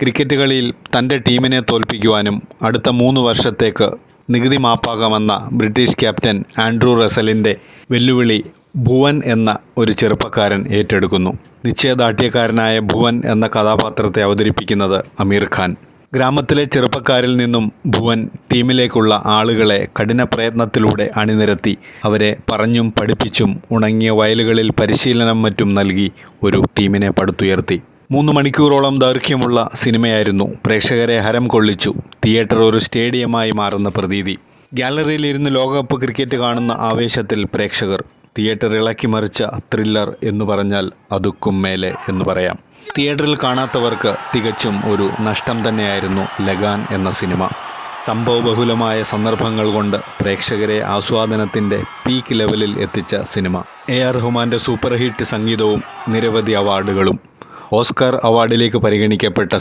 Cricket കളിയിൽ തൻ്റെ ടീമിനെ തോൽപ്പിക്കുവാനും അടുത്ത 3 വർഷത്തേക്ക് നികുതി മാപ്പാക്കാമെന്ന ബ്രിട്ടീഷ് ക്യാപ്റ്റൻ ആൻഡ്രൂ റസലിൻ്റെ വെല്ലുവിളി ഭുവൻ എന്ന ഒരു ചെറുപ്പക്കാരൻ ഏറ്റെടുക്കുന്നു. നിശ്ചയദാർഢ്യക്കാരനായ ഭുവൻ എന്ന കഥാപാത്രത്തെ അവതരിപ്പിക്കുന്നത് അമീർ ഖാൻ. ഗ്രാമത്തിലെ ചെറുപ്പക്കാരിൽ നിന്നും ഭുവൻ ടീമിലേക്കുള്ള ആളുകളെ കഠിന പ്രയത്നത്തിലൂടെ അണിനിരത്തി അവരെ പറഞ്ഞും പഠിപ്പിച്ചും ഉണങ്ങിയ വയലുകളിൽ പരിശീലനം മറ്റും നൽകി ഒരു ടീമിനെ പടുത്തുയർത്തി. 3 മണിക്കൂറോളം ദൈർഘ്യമുള്ള സിനിമയായിരുന്നു. പ്രേക്ഷകരെ ഹരം കൊള്ളിച്ചു. തിയേറ്റർ ഒരു സ്റ്റേഡിയമായി മാറുന്ന പ്രതീതി. ഗാലറിയിൽ ഇരുന്ന് ലോകകപ്പ് ക്രിക്കറ്റ് കാണുന്ന ആവേശത്തിൽ പ്രേക്ഷകർ. തിയേറ്റർ ഇളക്കി മറിച്ച ത്രില്ലർ എന്ന് പറഞ്ഞാൽ അതുക്കും മേലെ എന്ന് പറയാം. തിയേറ്ററിൽ കാണാത്തവർക്ക് തികച്ചും ഒരു നഷ്ടം തന്നെയായിരുന്നു ലഗാൻ എന്ന സിനിമ. സംഭവബഹുലമായ സന്ദർഭങ്ങൾ കൊണ്ട് പ്രേക്ഷകരെ ആസ്വാദനത്തിൻ്റെ പീക്ക് ലെവലിൽ എത്തിച്ച സിനിമ. AR റഹ്മാൻ്റെ സൂപ്പർ ഹിറ്റ് സംഗീതവും നിരവധി അവാർഡുകളും. ഓസ്കാർ അവാർഡിലേക്ക് പരിഗണിക്കപ്പെട്ട